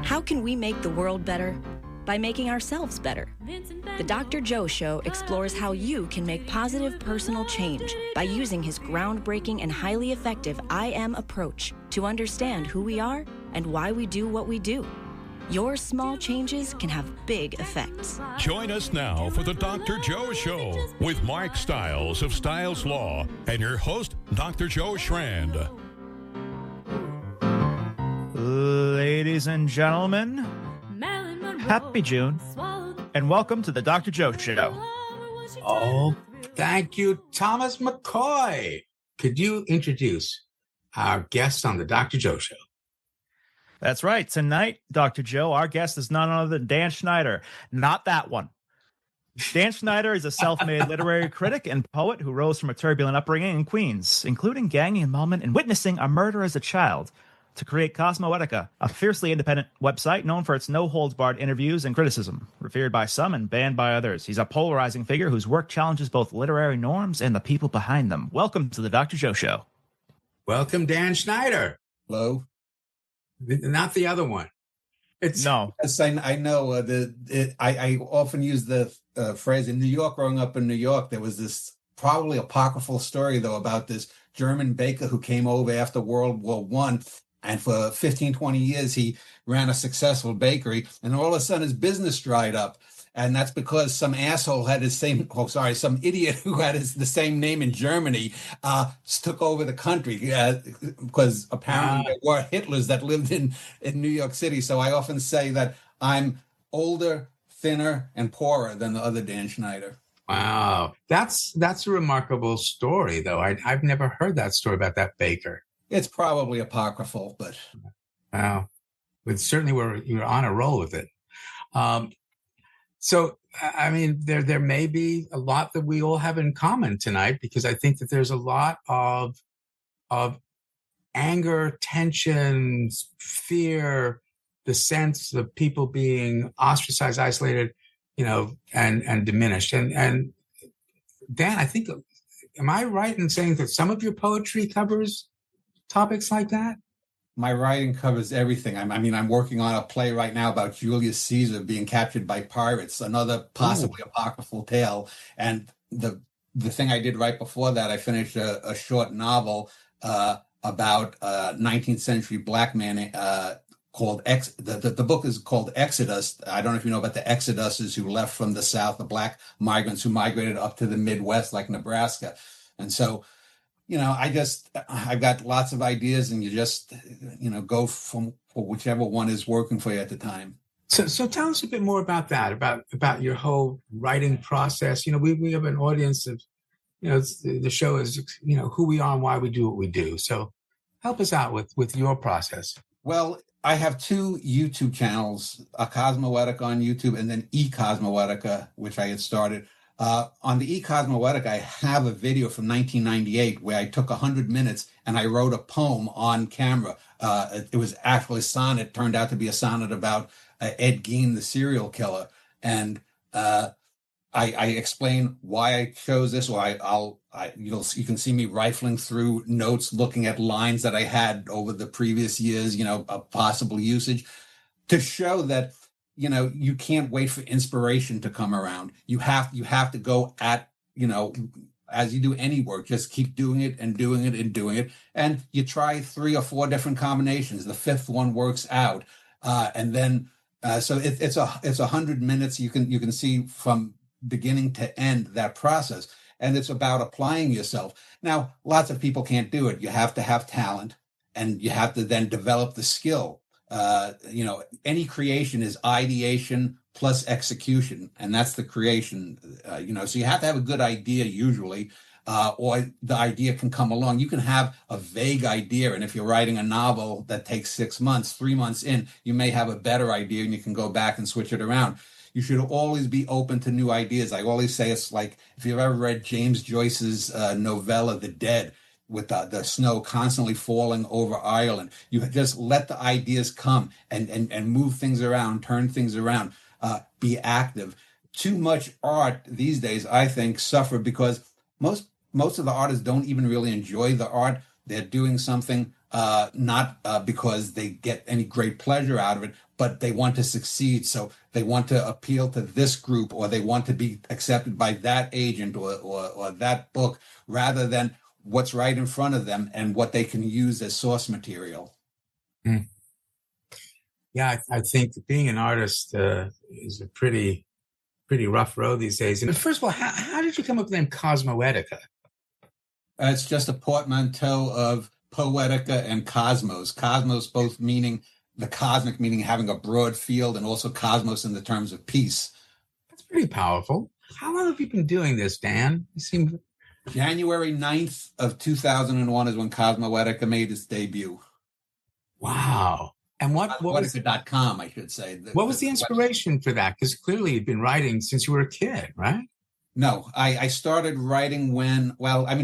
How can we make the world better? By making ourselves better. The Dr. Joe Show explores how you can make positive personal change by using his groundbreaking and highly effective I Am approach to understand who we are and why we do what we do. Your small changes can have big effects. Join us now for the Dr. Joe Show with Mark Stiles of Stiles Law and your host, Dr. Joe Schrand. Ladies and gentlemen, happy June, and welcome to the Dr. Joe Show. Oh, thank you, Thomas McCoy. Could you introduce our guest on the Dr. Joe Show? That's right. Tonight, Dr. Joe, our guest is none other than Dan Schneider. Not that one. Dan Schneider is a self-made literary critic and poet who rose from a turbulent upbringing in Queens, including gang involvement and witnessing a murder as a child, to create Cosmoetica, a fiercely independent website known for its no-holds-barred interviews and criticism, revered by some and banned by others. He's a polarizing figure whose work challenges both literary norms and the people behind them. Welcome to the Dr. Joe Show. Welcome, Dan Schneider. Hello. Not the other one. No. Yes, I know. I often use the phrase in New York. Growing up in New York, there was this probably apocryphal story, though, about this German baker who came over after World War I. And for 15, 20 years, he ran a successful bakery. And all of a sudden, his business dried up. And that's because some asshole had some idiot who had the same name in Germany took over the country because apparently there were Hitlers that lived in New York City. So I often say that I'm older, thinner, and poorer than the other Dan Schneider. Wow. That's a remarkable story, though. I've never heard that story about that baker. It's probably apocryphal, but... Wow. But certainly you're on a roll with it. So, I mean, there may be a lot that we all have in common tonight, because I think that there's a lot of anger, tension, fear, the sense of people being ostracized, isolated, and diminished. And Dan, I think, am I right in saying that some of your poetry covers topics like that? My writing covers everything. I'm working on a play right now about Julius Caesar being captured by pirates, another possibly apocryphal tale. And the thing I did right before that, I finished a short novel about a 19th century black man called the book is called Exodus. I don't know if you know about the Exoduses who left from the South, the black migrants who migrated up to the Midwest, like Nebraska. And so, I've got lots of ideas, and you just, go for whichever one is working for you at the time. So tell us a bit more about that, about your whole writing process. We have an audience of, the show is, who we are and why we do what we do. So help us out with your process. Well, I have two YouTube channels, a Cosmoetica on YouTube and then Cosmoetica, which I had started. On the Cosmoetica, I have a video from 1998 where I took 100 minutes and I wrote a poem on camera. It was actually a sonnet, turned out to be a sonnet about Ed Gein, the serial killer. And I explain why I chose this, or you can see me rifling through notes, looking at lines that I had over the previous years, of possible usage, to show that you can't wait for inspiration to come around. You have to go at, as you do any work, just keep doing it and doing it and doing it. And you try 3 or 4 different combinations. The 5th one works out. And then, so it's 100 minutes. You can see from beginning to end that process. And it's about applying yourself. Now, lots of people can't do it. You have to have talent, and you have to then develop the skill. Any creation is ideation plus execution, and that's the creation, so you have to have a good idea usually, or the idea can come along. You can have a vague idea, and if you're writing a novel that takes 6 months, 3 months in, you may have a better idea and you can go back and switch it around. You should always be open to new ideas. I always say it's like, if you've ever read James Joyce's novella, The Dead, with the snow constantly falling over Ireland. You just let the ideas come and move things around, turn things around, be active. Too much art these days, I think, suffer because most of the artists don't even really enjoy the art. They're doing something not because they get any great pleasure out of it, but they want to succeed. So they want to appeal to this group, or they want to be accepted by that agent or that book, rather than what's right in front of them and what they can use as source material. Mm. Yeah, I think being an artist is a pretty rough road these days. And first of all, how did you come up with the name Cosmoetica? It's just a portmanteau of Poetica and Cosmos. Cosmos both meaning the cosmic, meaning having a broad field, and also cosmos in the terms of peace. That's pretty powerful. How long have you been doing this, Dan? You seem... January 9th of 2001 is when Cosmoetica made its debut. Wow. And what was Cosmoetica.com, I should say. What was the inspiration for that? Because clearly you've been writing since you were a kid, right? No, I started writing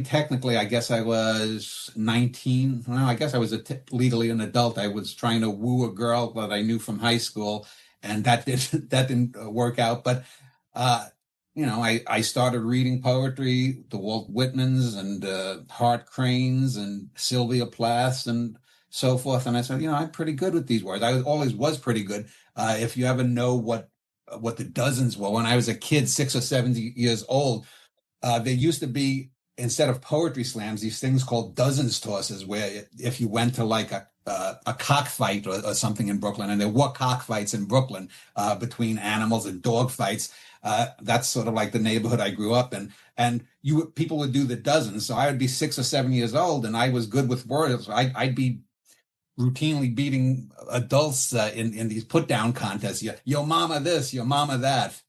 technically, I guess I was 19. No, I guess I was legally an adult. I was trying to woo a girl that I knew from high school, and that didn't work out. But, I started reading poetry, the Walt Whitmans and Hart Cranes and Sylvia Plaths and so forth. And I said, I'm pretty good with these words. I always was pretty good. If you ever know what the dozens were, when I was a kid, 6 or 7 years old, there used to be, instead of poetry slams, these things called dozens tosses, where if you went to like a cockfight or something in Brooklyn, and there were cockfights in Brooklyn between animals and dog fights. That's sort of like the neighborhood I grew up in. And people would do the dozens. So I would be 6 or 7 years old, and I was good with words. I'd be routinely beating adults in these put-down contests. Yo mama this, yo mama that.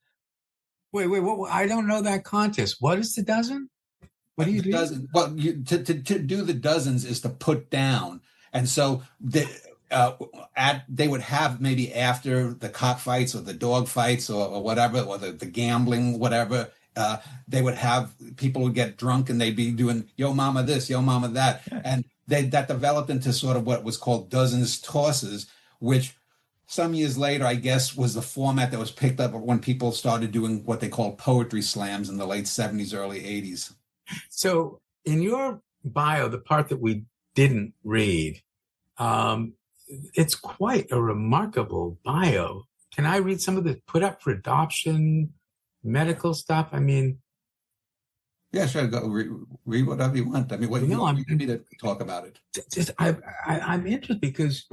Wait, what? I don't know that contest. What is the dozen? What do you do? Dozen. Well, to do the dozens is to put down. And so they would have, maybe after the cockfights or the dog fights or whatever, or the gambling, whatever, they would have, people would get drunk and they'd be doing yo mama this, yo mama that. And that developed into sort of what was called dozens tosses, which some years later, I guess, was the format that was picked up when people started doing what they called poetry slams in the late 70s, early 80s. So in your bio, the part that we didn't read, it's quite a remarkable bio. Can I read some of the put up for adoption, medical stuff? I mean... Yeah, sure. Go read whatever you want. I mean, what you want me to talk about it? I'm interested because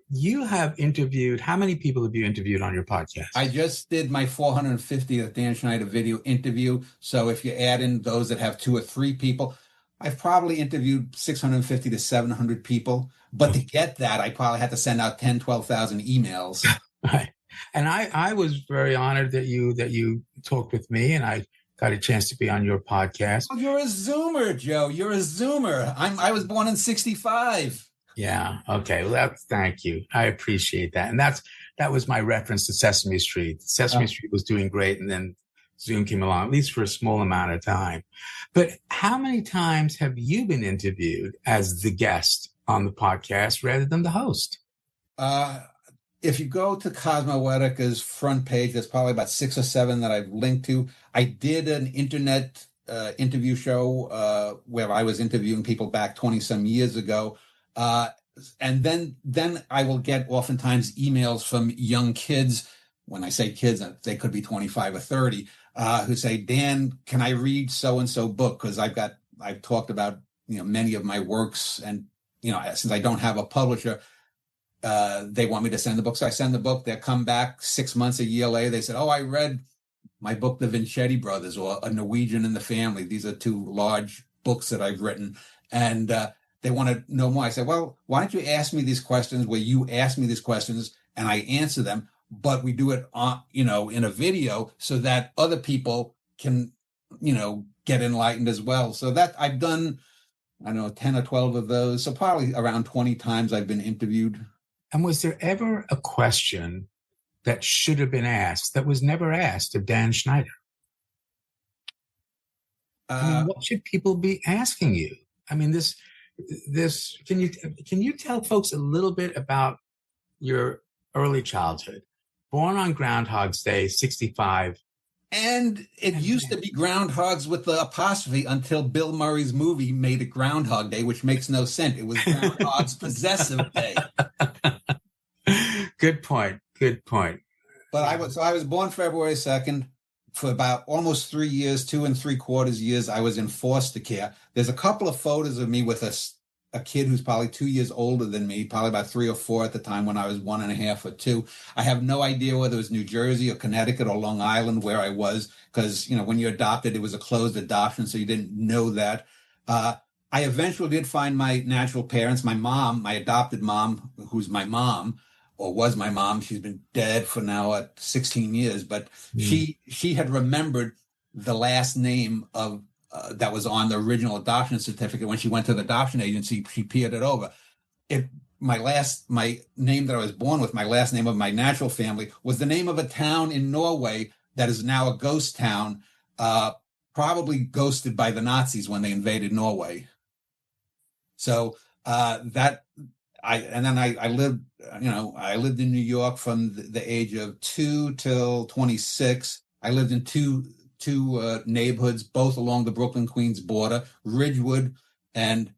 you have interviewed. How many people have you interviewed on your podcast? I just did my 450th Dan Schneider video interview. So if you add in those that have 2 or 3 people, I've probably interviewed 650 to 700 people. But to get that, I probably had to send out 10, 12,000 emails. Right. And I was very honored that you talked with me, and I got a chance to be on your podcast. Oh, you're a Zoomer, Joe. You're a Zoomer. I was born in 65. Yeah. Okay. Well, thank you. I appreciate that. And that was my reference to Sesame Street. Sesame Street was doing great, and then Zoom came along, at least for a small amount of time. But how many times have you been interviewed as the guest on the podcast rather than the host? If you go to Cosmoetica's front page, there's probably about 6 or 7 that I've linked to. I did an internet interview show where I was interviewing people back 20-some years ago. And then I will get oftentimes emails from young kids. When I say kids, they could be 25 or 30, who say, Dan, can I read so-and-so book? Because I've talked about, many of my works, and, since I don't have a publisher, they want me to send the book. So I send the book. They'll come back 6 months, a year later. They said, oh, I read my book, The Vincetti Brothers, or A Norwegian in the Family. These are 2 large books that I've written. And they want to know more. I said, well, why don't you ask me these questions where you ask me these questions and I answer them, but we do it on, in a video so that other people can, get enlightened as well. So that I've done, 10 or 12 of those. So probably around 20 times I've been interviewed. And was there ever a question that should have been asked that was never asked of Dan Schneider? What should people be asking you? I mean, this. Can you tell folks a little bit about your early childhood? Born on Groundhog's Day, 65, And it used to be Groundhogs with the apostrophe until Bill Murray's movie made it Groundhog Day, which makes no sense. It was Groundhog's Possessive Day. Good point. Good point. But I was born February 2nd. For about almost 3 years, 2 3/4 years, I was in foster care. There's a couple of photos of me with a kid who's probably 2 years older than me, probably about 3 or 4 at the time when I was 1.5 or 2. I have no idea whether it was New Jersey or Connecticut or Long Island where I was, because, when you're adopted, it was a closed adoption, so you didn't know that. I eventually did find my natural parents, my mom, my adopted mom, who's my mom, or was my mom. She's been dead for now 16 years, but she had remembered the last name of that was on the original adoption certificate. When she went to the adoption agency, she peered it over. My name that I was born with, my last name of my natural family, was the name of a town in Norway that is now a ghost town, probably ghosted by the Nazis when they invaded Norway. So I lived, I lived in New York from the age of 2 till 26. I lived in two neighborhoods, both along the Brooklyn-Queens border, Ridgewood and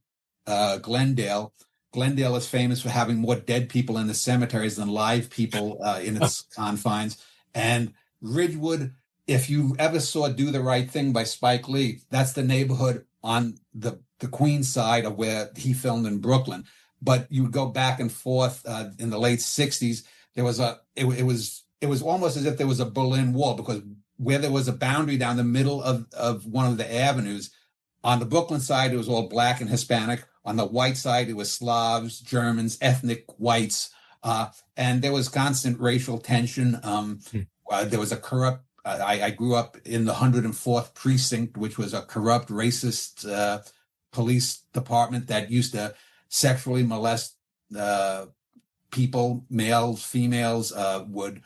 Glendale. Glendale is famous for having more dead people in the cemeteries than live people in its confines. And Ridgewood, if you ever saw Do the Right Thing by Spike Lee, that's the neighborhood on the Queens side of where he filmed in Brooklyn. But you would go back and forth in the late 60s. There was it was almost as if there was a Berlin Wall, because where there was a boundary down the middle of one of the avenues, on the Brooklyn side, it was all black and Hispanic. On the white side, it was Slavs, Germans, ethnic whites. And there was constant racial tension. There was a corrupt, I grew up in the 104th precinct, which was a corrupt, racist police department that used to sexually molest people, males, females, would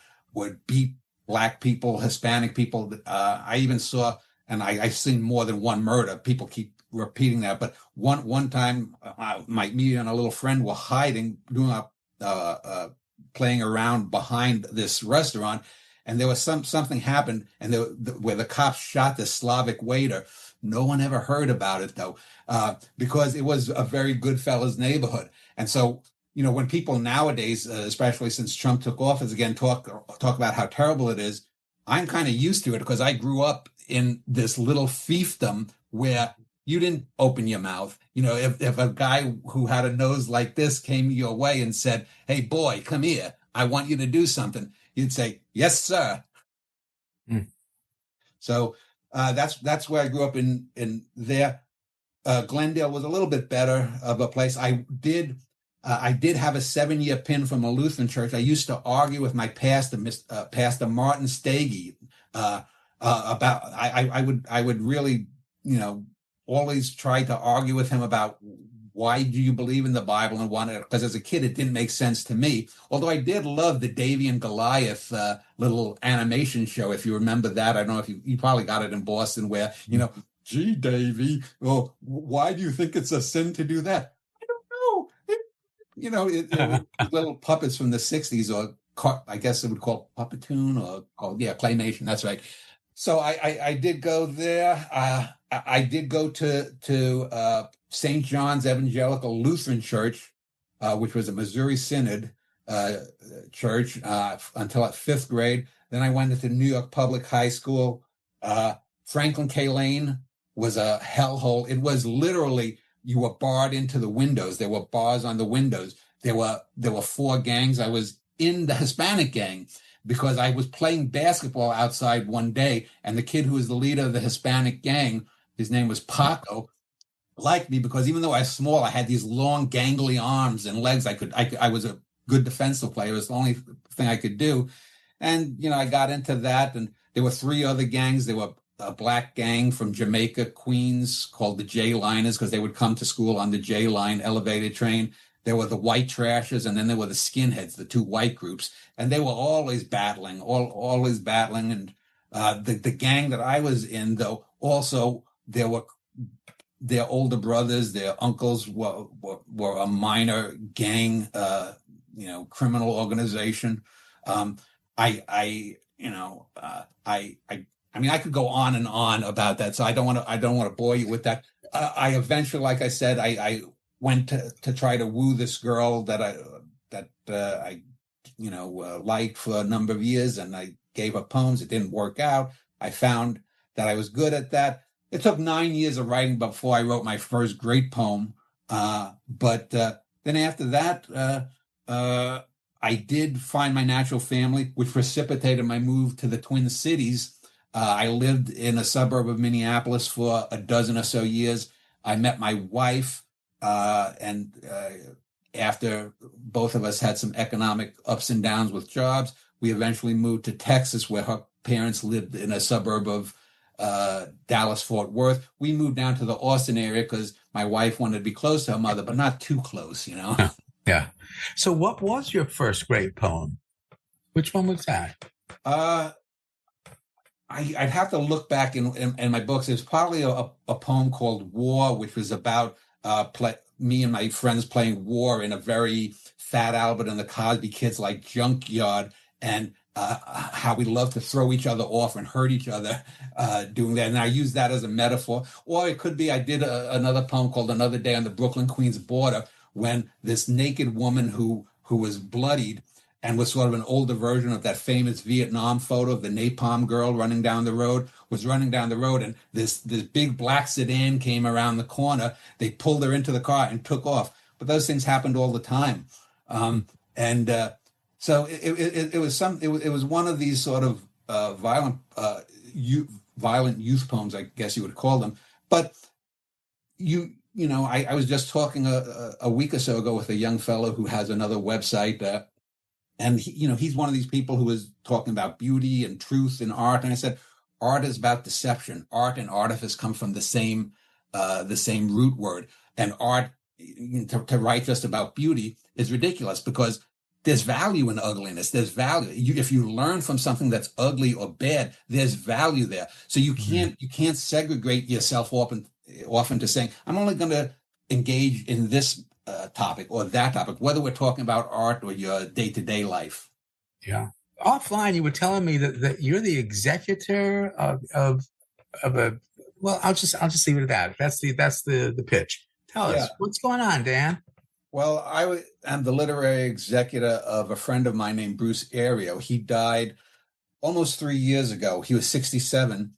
beat Black people, Hispanic people. I even saw, and I've seen more than one murder. People keep repeating that, but one time, me and a little friend were hiding, playing around behind this restaurant, and there was something happened, and where the cops shot this Slavic waiter. No one ever heard about it though, because it was a very good fellas neighborhood. And so, when people nowadays, especially since Trump took office again, talk about how terrible it is, I'm kind of used to it because I grew up in this little fiefdom where you didn't open your mouth. If a guy who had a nose like this came your way and said, "Hey boy, come here, I want you to do something," you'd say, "Yes, sir." So that's where I grew up in there. Glendale was a little bit better of a place. I did have a 7-year pin from a Lutheran church. I used to argue with my pastor, Pastor Martin Stagey, about. I would really, always try to argue with him about why do you believe in the Bible and wanted, because as a kid it didn't make sense to me. Although I did love the Davy and Goliath little animation show, if you remember that. I don't know if you probably got it in Boston, where gee, Davy, well, why do you think it's a sin to do that? I don't know. It little puppets from the 60s, or I guess it would call Puppetoon, or claymation. That's right. So I did go there. I did go to St. John's Evangelical Lutheran Church, which was a Missouri Synod church until 5th grade. Then I went into New York Public High School. Franklin K. Lane was a hellhole. It was literally, you were barred into the windows. There were bars on the windows. There were 4 gangs. I was in the Hispanic gang because I was playing basketball outside one day, and the kid who was the leader of the Hispanic gang, his name was Paco, liked me because even though I was small, I had these long, gangly arms and legs. I was a good defensive player. It was the only thing I could do. And, I got into that, and there were 3 other gangs. There were a black gang from Jamaica, Queens, called the J-Liners, because they would come to school on the J-Line elevated train. There were the white trashers, and then there were the skinheads, the 2 white groups. And they were always battling, always battling. And the gang that I was in, though, also there were their older brothers, their uncles were a minor gang, criminal organization. I I mean, I could go on and on about that, so I don't want to bore you with that. I eventually, like I said, I went to try to woo this girl that I liked for a number of years, and I gave her poems. It didn't work out. I found that I was good at that. It took 9 years of writing before I wrote my first great poem. But then after that, I did find my natural family, which precipitated my move to the Twin Cities. I lived in a suburb of Minneapolis for a dozen or so years. I met my wife, and after both of us had some economic ups and downs with jobs, we eventually moved to Texas, where her parents lived in a suburb of Dallas-Fort Worth. We moved down to the Austin area because my wife wanted to be close to her mother, but not too close, you know? Yeah. So what was your first great poem? Which one was that? I'd have to look back in my books. There's probably a poem called War, which was about me and my friends playing war in a very Fat Albert and the Cosby Kids like junkyard, and how we love to throw each other off and hurt each other doing that. And I use that as a metaphor. Or it could be I did another poem called Another Day on the Brooklyn-Queens Border, when this naked woman who was bloodied and was sort of an older version of that famous Vietnam photo of the napalm girl running down the road, and this big black sedan came around the corner. They pulled her into the car and took off. But those things happened all the time. So it was one of these sort of violent youth poems, I guess you would call them. But I was just talking a week or so ago with a young fellow who has another website, and he's one of these people who was talking about beauty and truth in art. And I said, art is about deception. Art and artifice come from the same root word. And art, to write just about beauty is ridiculous, because there's value in ugliness. There's value. If you learn from something that's ugly or bad, there's value there. So you can't segregate yourself often into saying, I'm only going to engage in this topic or that topic, whether we're talking about art or your day-to-day life. Yeah. Offline, you were telling me that you're the executor of a. Well, I'll just leave it at that. That's the pitch. Tell us what's going on, Dan. Well, I am the literary executor of a friend of mine named Bruce Ario. He died almost 3 years ago. He was 67.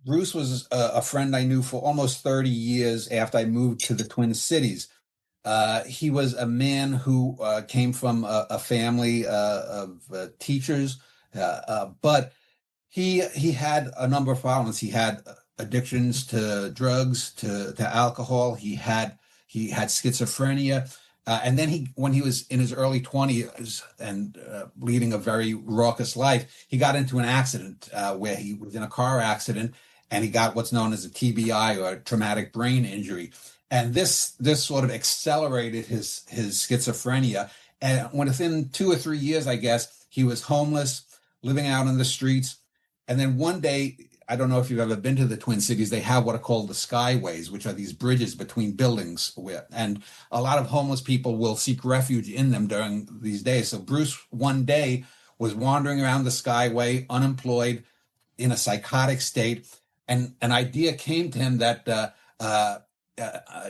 Bruce was a friend I knew for almost 30 years after I moved to the Twin Cities. He was a man who came from a family of teachers, but he had a number of problems. He had addictions to drugs, to alcohol. He had schizophrenia. And then when he was in his early 20s and leading a very raucous life, he got into an accident where he was in a car accident, and he got what's known as a TBI, or a traumatic brain injury. And this sort of accelerated his schizophrenia. And within 2 or 3 years, I guess, he was homeless, living out in the streets. And then one day, I don't know if you've ever been to the Twin Cities, they have what are called the skyways, which are these bridges between buildings. And a lot of homeless people will seek refuge in them during these days. So Bruce one day was wandering around the skyway, unemployed, in a psychotic state. And an idea came to him that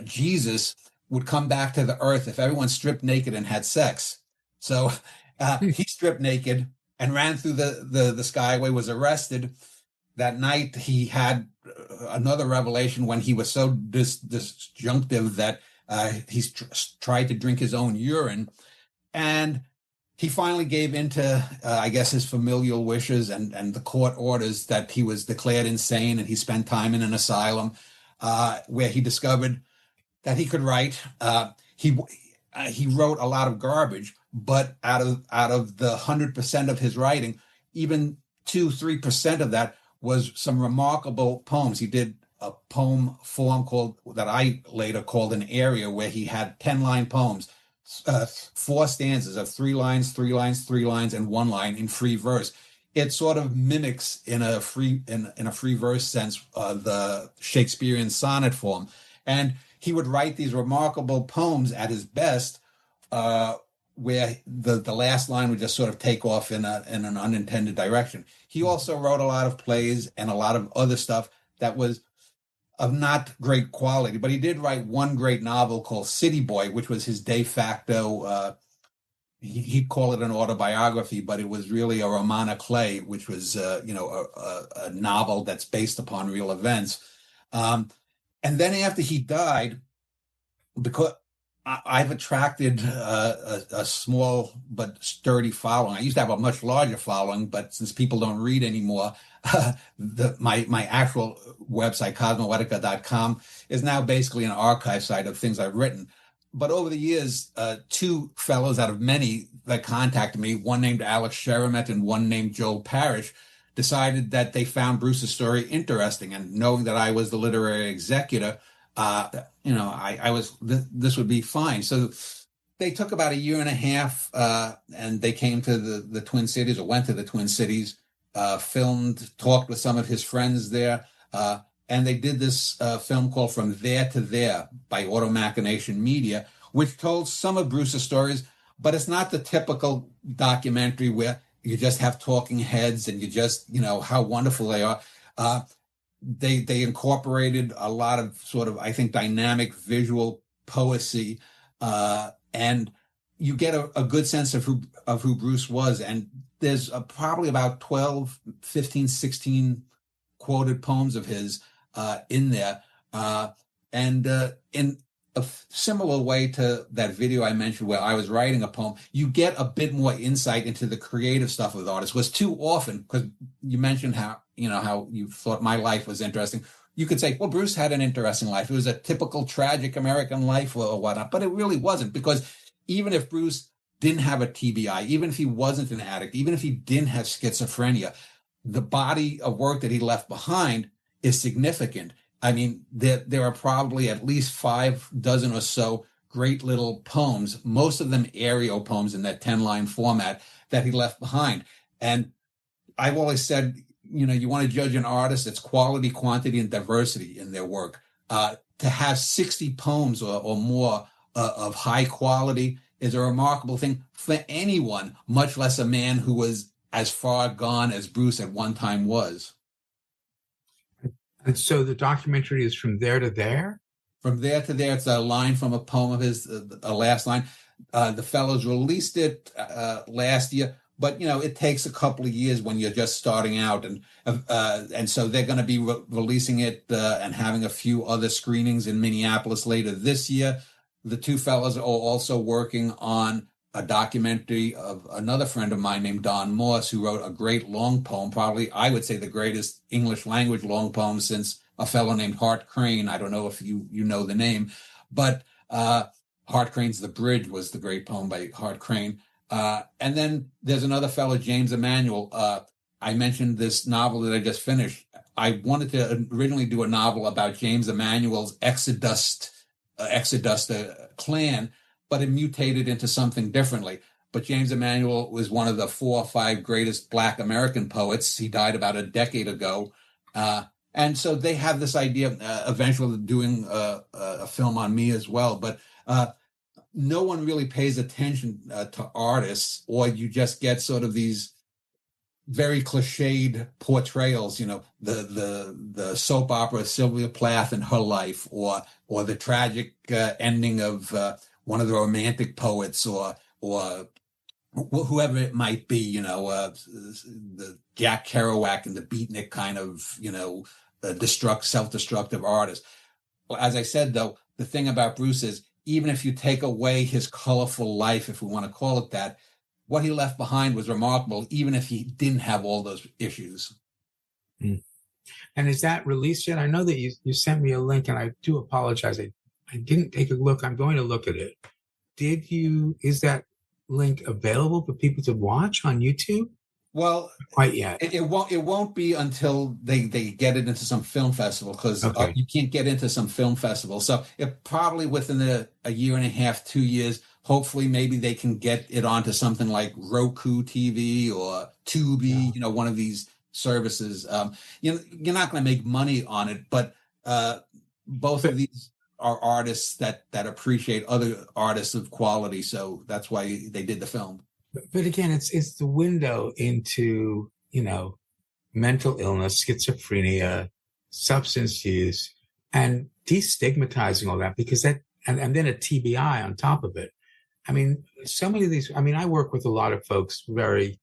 Jesus would come back to the earth if everyone stripped naked and had sex. So he stripped naked and ran through the skyway, was arrested. That night, he had another revelation when he was so disjunctive that he tried to drink his own urine. And he finally gave in to, I guess, his familial wishes and the court orders that he was declared insane, and he spent time in an asylum where he discovered that he could write. He wrote a lot of garbage, but out of the 100% of his writing, even 2-3% of that was some remarkable poems. He did a poem form that I later called an area, where he had 10-line poems, 4 stanzas of 3 lines, 3 lines, 3 lines, and 1 line in free verse. It sort of mimics in a free verse sense the Shakespearean sonnet form. And he would write these remarkable poems at his best where the last line would just sort of take off in an unintended direction. He also wrote a lot of plays and a lot of other stuff that was of not great quality, but he did write one great novel called City Boy, which was his de facto, he'd call it an autobiography, but it was really a roman à clef, which was, a novel that's based upon real events. And then after he died, because I've attracted a small but sturdy following. I used to have a much larger following, but since people don't read anymore, my actual website, Cosmoetica.com, is now basically an archive site of things I've written. But over the years, two fellows out of many that contacted me, one named Alex Sheremet and one named Joel Parrish, decided that they found Bruce's story interesting. And knowing that I was the literary executor, this would be fine. So they took about a year and a half, and they came to the Twin Cities, or went to the Twin Cities, filmed, talked with some of his friends there, and they did this film called From There to There by Auto Machination Media, which told some of Bruce's stories, but it's not the typical documentary where you just have talking heads and you just, how wonderful they are. They incorporated a lot of sort of, I think, dynamic visual poesy, and you get a good sense of who Bruce was. And there's probably about 12, 15, 16 quoted poems of his in there. And in a similar way to that video I mentioned where I was writing a poem, you get a bit more insight into the creative stuff of the artist. Was too often, because you mentioned how you thought my life was interesting. You could say, well, Bruce had an interesting life. It was a typical tragic American life or whatnot, but it really wasn't, because even if Bruce didn't have a TBI, even if he wasn't an addict, even if he didn't have schizophrenia, the body of work that he left behind is significant. I mean, there are probably at least 6 or so great little poems, most of them aerial poems in that 10-line format that he left behind. And I've always said, you want to judge an artist, it's quality, quantity, and diversity in their work. To have 60 poems or more of high quality is a remarkable thing for anyone, much less a man who was as far gone as Bruce at one time was. And so the documentary is From There to There? From There to There. It's a line from a poem of his, a last line. The fellows released it last year, but, it takes a couple of years when you're just starting out. And so they're going to be releasing it and having a few other screenings in Minneapolis later this year. The two fellows are also working on a documentary of another friend of mine named Don Moss, who wrote a great long poem, probably, I would say, the greatest English language long poem since a fellow named Hart Crane. I don't know if you know the name, but Hart Crane's The Bridge was the great poem by Hart Crane. And then there's another fellow, James Emanuel. I mentioned this novel that I just finished. I wanted to originally do a novel about James Emanuel's Exodus clan, but it mutated into something differently. But James Emanuel was one of the 4 or 5 greatest Black American poets. He died about a decade ago. And so they have this idea of eventually doing a film on me as well. But no one really pays attention to artists, or you just get sort of these very cliched portrayals, the soap opera Sylvia Plath and her life, or the tragic ending of one of the romantic poets, or whoever it might be, the Jack Kerouac and the beatnik kind of, self-destructive artist. Well, as I said, though, the thing about Bruce is, even if you take away his colorful life, if we want to call it that, what he left behind was remarkable, even if he didn't have all those issues. Mm. And is that released yet? I know that you sent me a link, and I do apologize. I didn't take a look. I'm going to look at it. Is that link available for people to watch on YouTube? Well, quite yet. It won't be until they get it into some film festival, because you can't get into some film festival. So it probably within a year and a half, 2 years, hopefully maybe they can get it onto something like Roku TV or Tubi, one of these services. You're not going to make money on it, but both of these are artists that appreciate other artists of quality. So that's why they did the film. But again, it's the window into, mental illness, schizophrenia, substance use, and destigmatizing all that, because that, and then a TBI on top of it. I mean, so many of these, I work with a lot of folks, very,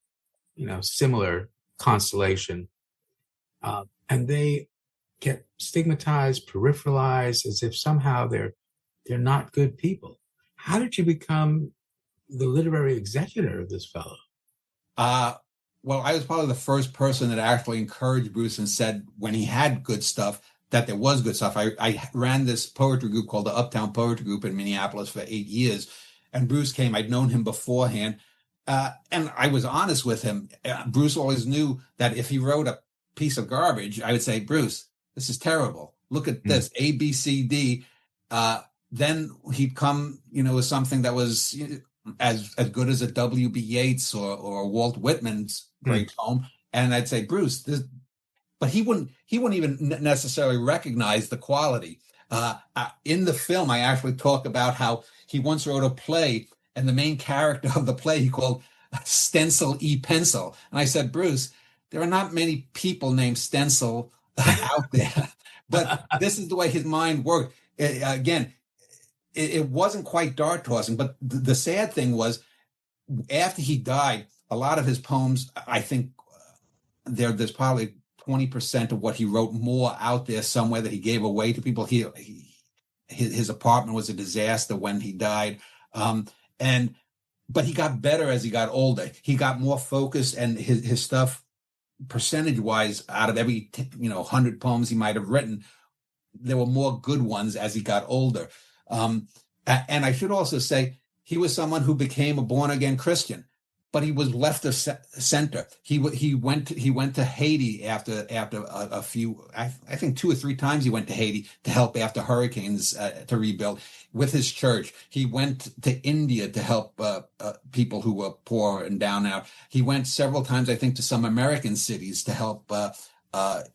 similar constellation, and they get stigmatized, peripheralized, as if somehow they're not good people. How did you become the literary executor of this fellow? Well, I was probably the first person that actually encouraged Bruce and said when he had good stuff, that there was good stuff. I ran this poetry group called the Uptown Poetry Group in Minneapolis for 8 years. And Bruce came. I'd known him beforehand. And I was honest with him. Bruce always knew that if he wrote a piece of garbage, I would say, Bruce, this is terrible. Look at this, A, B, C, D. Then he'd come, with something that was as good as a W.B. Yeats or Walt Whitman's great poem. And I'd say, Bruce, this, but he wouldn't even necessarily recognize the quality. In the film, I actually talk about how he once wrote a play, and the main character of the play he called Stencil E. Pencil. And I said, Bruce, there are not many people named Stencil out there, but this is the way his mind worked. It wasn't quite dart tossing, but the sad thing was, after he died, a lot of his poems, I think there's probably 20% of what he wrote more out there somewhere that he gave away to people. His apartment was a disaster when he died. But he got better as he got older. He got more focused, and his stuff, percentage-wise, out of every 100 poems he might have written, there were more good ones as he got older. And I should also say, he was someone who became a born-again Christian, but he was left of center. He went to Haiti after a few, I think 2 or 3 times he went to Haiti to help after hurricanes to rebuild with his church. He went to India to help people who were poor and down out. He went several times, I think, to some American cities to help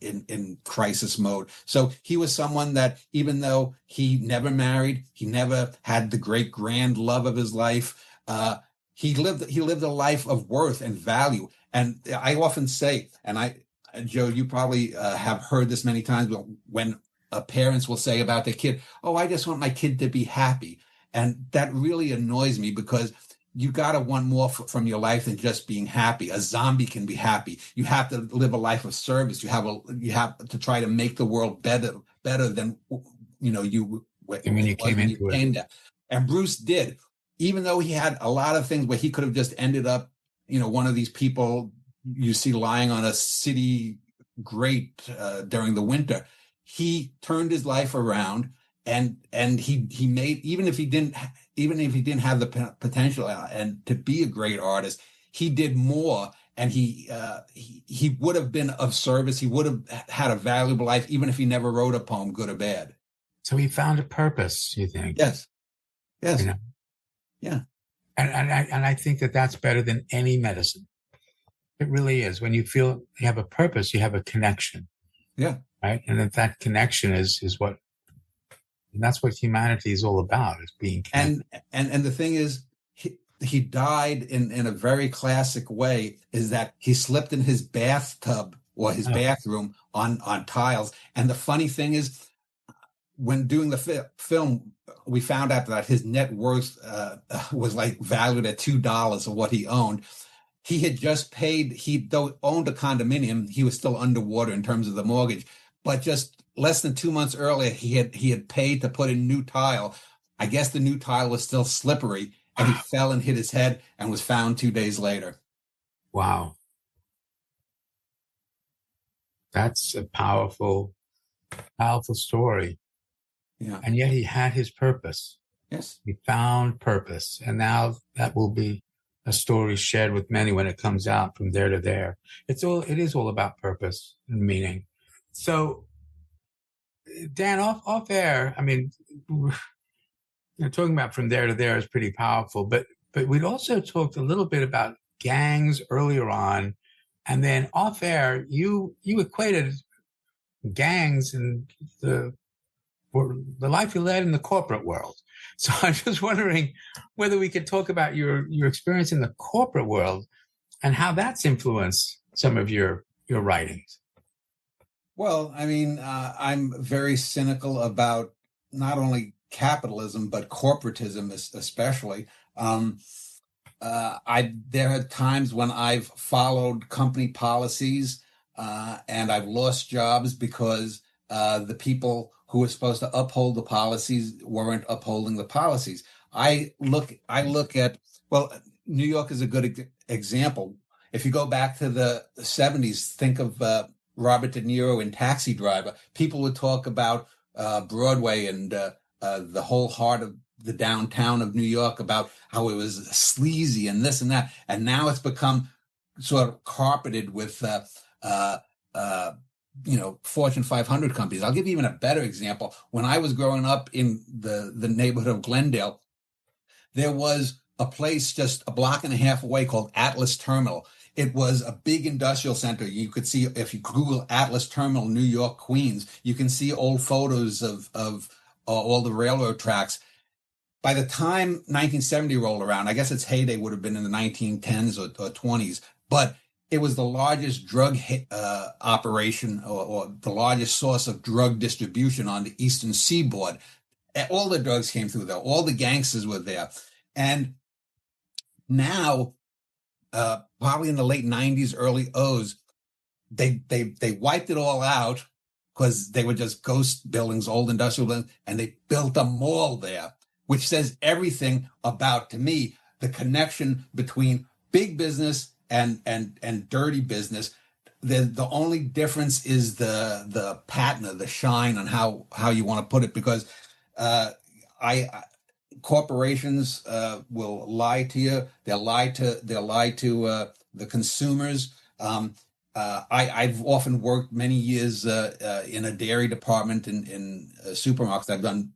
in crisis mode. So he was someone that, even though he never married, he never had the great grand love of his life, he lived a life of worth and value. And I often say, and Joe, you probably have heard this many times, when parents will say about their kid, oh, I just want my kid to be happy. And that really annoys me, because you got to want more from your life than just being happy. A zombie can be happy. You have to live a life of service. You have to try to make the world better than you when you came into it. And Bruce did. Even though he had a lot of things where he could have just ended up, one of these people you see lying on a city grate during the winter, he turned his life around, and he made, even if he didn't have the potential and to be a great artist, he did more, and he would have been of service. He would have had a valuable life, even if he never wrote a poem, good or bad. So he found a purpose, you think? Yes. Yeah. And I think that that's better than any medicine. It really is. When you feel you have a purpose, you have a connection. Yeah. Right. And that connection is what, and that's what humanity is all about, is being connected. And the thing is, he died in a very classic way, is that he slipped in his bathtub or his bathroom on tiles. And the funny thing is, when doing the film, we found out that his net worth was like valued at $2 of what he owned. He had just paid, though owned a condominium, he was still underwater in terms of the mortgage, but just less than 2 months earlier, he had paid to put in new tile. I guess the new tile was still slippery, and he fell and hit his head and was found 2 days later. Wow. That's a powerful story. Yeah. And yet he had his purpose. Yes. He found purpose. And now that will be a story shared with many when it comes out from there to there. It is all about purpose and meaning. So, Dan, off air, I mean, talking about from there to there is pretty powerful, but we'd also talked a little bit about gangs earlier on, and then off air, you equated gangs and the the life you led in the corporate world. So I'm just wondering whether we could talk about your experience in the corporate world and how that's influenced some of your writings. Well, I mean, I'm very cynical about not only capitalism but corporatism, especially. There are times when I've followed company policies and I've lost jobs because the people who were supposed to uphold the policies weren't upholding the policies. I look at, well, New York is a good example. If you go back to the 70s, think of Robert De Niro in Taxi Driver. People would talk about Broadway and the whole heart of the downtown of New York, about how it was sleazy and this and that. And now it's become sort of carpeted with, Fortune 500 companies. I'll give you even a better example. When I was growing up in the neighborhood of Glendale, there was a place just a block and a half away called Atlas Terminal. It was a big industrial center. You could see, if you Google Atlas Terminal, New York, Queens, you can see old photos of all the railroad tracks. By the time 1970 rolled around, I guess its heyday would have been in the 1910s or 20s, but it was the largest drug operation or the largest source of drug distribution on the Eastern Seaboard. All the drugs came through there. All the gangsters were there. And now, probably in the late 90s, early O's, they wiped it all out because they were just ghost buildings, old industrial buildings, and they built a mall there, which says everything about, to me, the connection between big business and dirty business. The only difference is the patina, the shine on how you want to put it, because corporations will lie to you. They'll lie to the consumers. I've often worked many years in a dairy department in supermarkets. I've done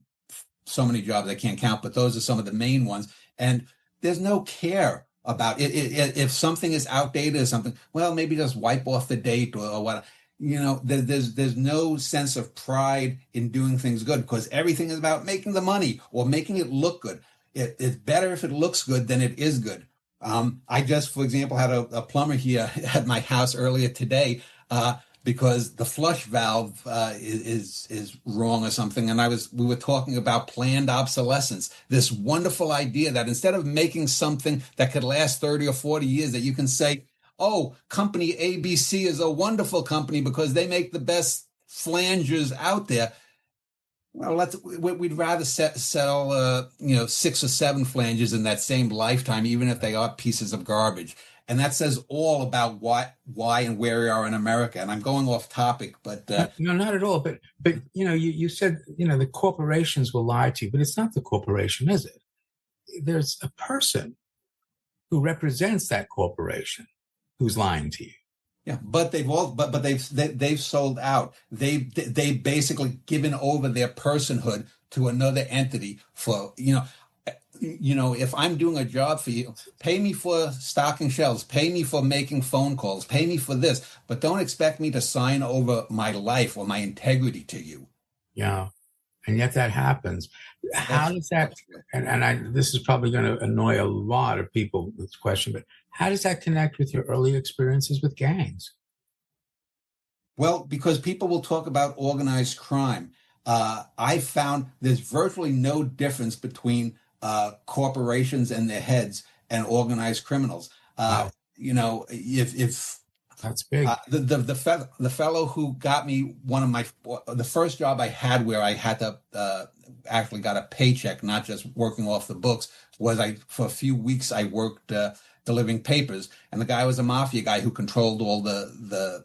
so many jobs I can't count, but those are some of the main ones. And there's no care about it. If something is outdated or something, well, maybe just wipe off the date or what. There's no sense of pride in doing things good, because everything is about making the money or making it look good. It's better if it looks good than it is good. I just, for example, had a plumber here at my house earlier today because the flush valve is wrong or something. And we were talking about planned obsolescence, this wonderful idea that instead of making something that could last 30 or 40 years, that you can say, oh, company ABC is a wonderful company because they make the best flangers out there. Well, we'd rather sell 6 or 7 flanges in that same lifetime, even if they are pieces of garbage. And that says all about why and where we are in America. And I'm going off topic, but no, not at all. But you said the corporations will lie to you, but it's not the corporation, is it? There's a person who represents that corporation who's lying to you. Yeah, but they've sold out. They've basically given over their personhood to another entity for if I'm doing a job for you, pay me for stocking shelves, pay me for making phone calls, pay me for this, but don't expect me to sign over my life or my integrity to you. Yeah, and yet that happens. How does that? And this is probably going to annoy a lot of people, this question, but how does that connect with your early experiences with gangs? Well, because people will talk about organized crime. I found there's virtually no difference between corporations and their heads and organized criminals. Wow. If that's big. The fellow who got me the first job I had where I had to actually got a paycheck, not just working off the books, was for a few weeks I worked delivering papers, and the guy was a mafia guy who controlled all the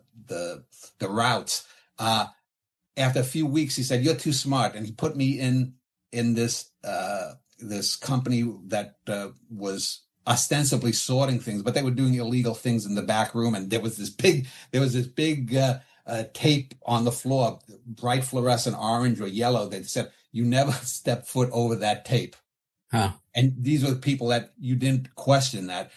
routes. After a few weeks, he said, "You're too smart," and he put me in this company that was ostensibly sorting things, but they were doing illegal things in the back room. And there was this big tape on the floor, bright fluorescent orange or yellow, that said, "You never step foot over that tape." Huh. And these were the people that you didn't question that.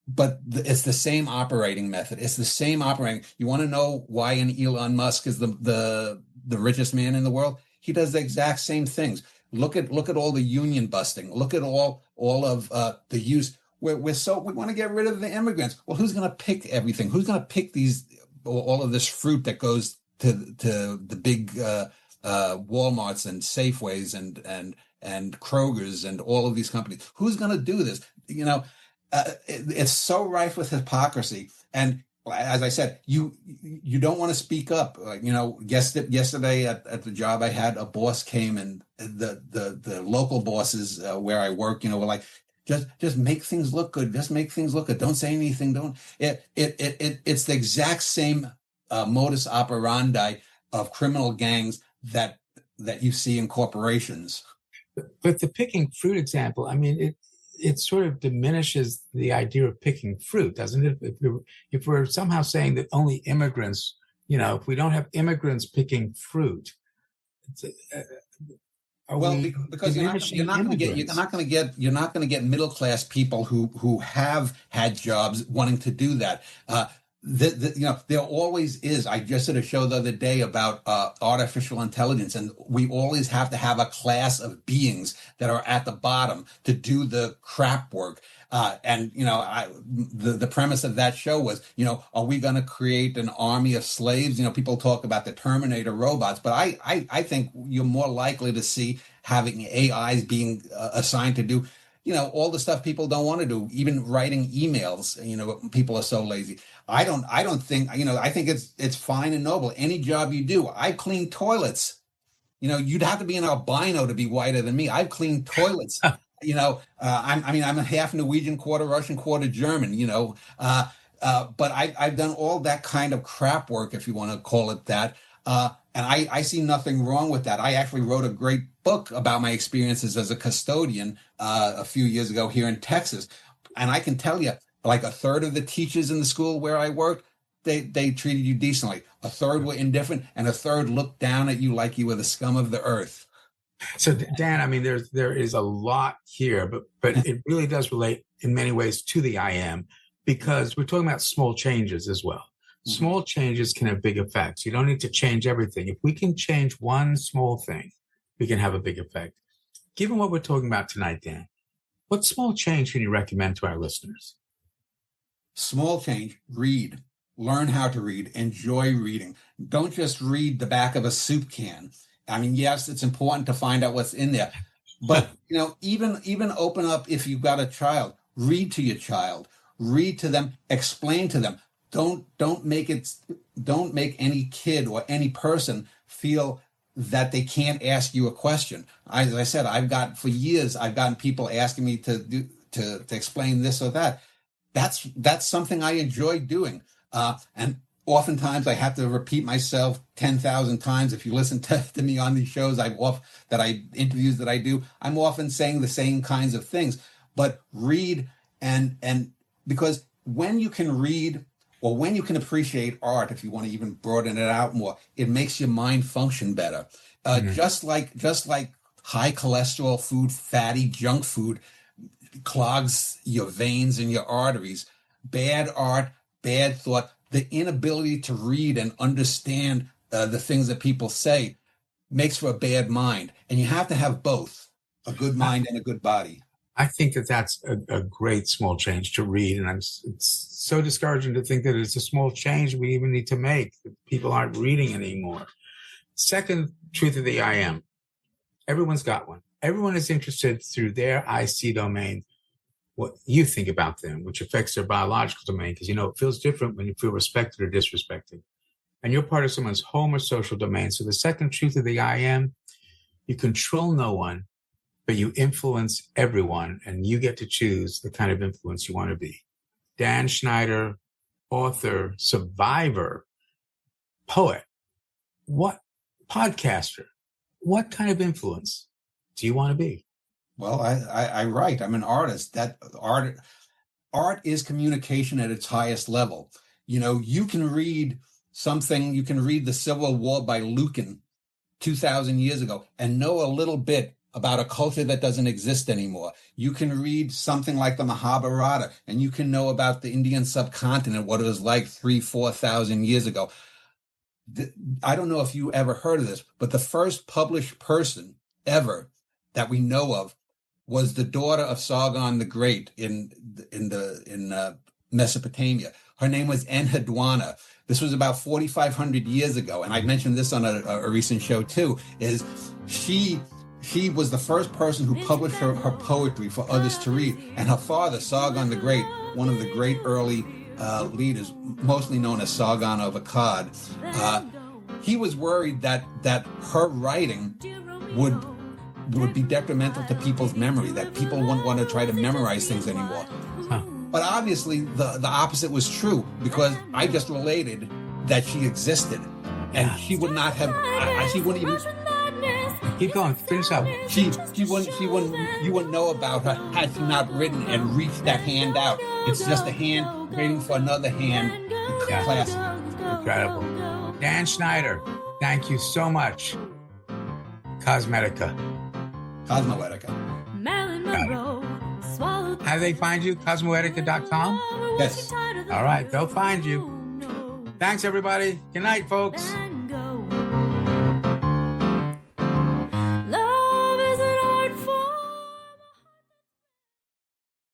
But it's the same operating method. It's the same operating. You want to know why an Elon Musk is the richest man in the world? he does the exact same things. Look at all the union busting. Look at all of the use. We want to get rid of the immigrants. Well, who's going to pick everything? Who's going to pick all of this fruit that goes to the big Walmarts and Safeways and Kroger's and all of these companies? Who's going to do this? It's so rife with hypocrisy. And as I said, you don't want to speak up. Yesterday at the job I had, a boss came, and the local bosses where I work, were like, just make things look good. Just make things look good. Don't say anything. It's the exact same modus operandi of criminal gangs that you see in corporations. But the picking fruit example, I mean, it sort of diminishes the idea of picking fruit, doesn't it? If we're somehow saying that only immigrants, if we don't have immigrants picking fruit, because you're not going to get middle class people who have had jobs wanting to do that. There always is. I just did a show the other day about artificial intelligence, and we always have to have a class of beings that are at the bottom to do the crap work. The premise of that show was, are we going to create an army of slaves? People talk about the Terminator robots, but I think you're more likely to see having AIs being assigned to do, all the stuff people don't want to do, even writing emails. People are so lazy. I don't think, I think it's fine and noble. Any job you do. I've cleaned toilets. You'd have to be an albino to be whiter than me. I've cleaned toilets. I'm a half Norwegian, quarter Russian, quarter German, but I've done all that kind of crap work, if you want to call it that. And I see nothing wrong with that. I actually wrote a great book about my experiences as a custodian a few years ago here in Texas. And I can tell you, like a third of the teachers in the school where I worked, they treated you decently. A third were indifferent, and a third looked down at you like you were the scum of the earth. So Dan, I mean, there is a lot here, but it really does relate in many ways to the IM, because we're talking about small changes as well. Small changes can have big effects. You don't need to change everything. If we can change one small thing, we can have a big effect. Given what we're talking about tonight, Dan, what small change can you recommend to our listeners? Small change, read. Learn how to read. Enjoy reading. Don't just read the back of a soup can. I mean, yes, it's important to find out what's in there. But, even open up, if you've got a child, read to your child. Read to them. Explain to them. Don't make any kid or any person feel that they can't ask you a question. As I said, for years I've gotten people asking me to explain this or that. That's something I enjoy doing. And oftentimes I have to repeat myself 10,000 times. If you listen to me on these shows, interviews that I do, I'm often saying the same kinds of things. But read and because when you can read, or when you can appreciate art, if you want to even broaden it out more, it makes your mind function better. Just like high cholesterol food, fatty junk food clogs your veins and your arteries. Bad art, bad thought, the inability to read and understand the things that people say makes for a bad mind. And you have to have both, a good mind and a good body. I think that's a great small change to read. And it's so discouraging to think that it's a small change we even need to make. People aren't reading anymore. Second truth of the IM, everyone's got one. Everyone is interested through their IC domain, what you think about them, which affects their biological domain, because, it feels different when you feel respected or disrespected. And you're part of someone's home or social domain. So the second truth of the IM, you control no one, but you influence everyone, and you get to choose the kind of influence you want to be. Dan Schneider, author, survivor, poet, podcaster, what kind of influence do you want to be? Well, I write. I'm an artist. That art is communication at its highest level. You can read something. You can read The Civil War by Lucan 2,000 years ago and know a little bit about a culture that doesn't exist anymore. You can read something like the Mahabharata, and you can know about the Indian subcontinent, what it was like 3,000-4,000 years ago. I don't know if you ever heard of this, but the first published person ever that we know of was the daughter of Sargon the Great in Mesopotamia. Her name was Enheduanna. This was about 4,500 years ago, and I mentioned this on a recent show too. Is she was the first person who published her poetry for others to read, and her father, Sargon the Great, one of the great early leaders, mostly known as Sargon of Akkad, he was worried that her writing would be detrimental to people's memory, that people wouldn't want to try to memorize things anymore. But obviously the opposite was true, because I just related that she existed, and she would not have, she wouldn't even... Keep going, finish up. She wouldn't, you wouldn't know about her had she not written and reached that hand out. It's just a hand waiting for another hand to clasp it. Incredible. Dan Schneider, thank you so much. Cosmoetica. How do they find you? Cosmoetica.com? Yes. All right, they'll find you. Thanks, everybody. Good night, folks.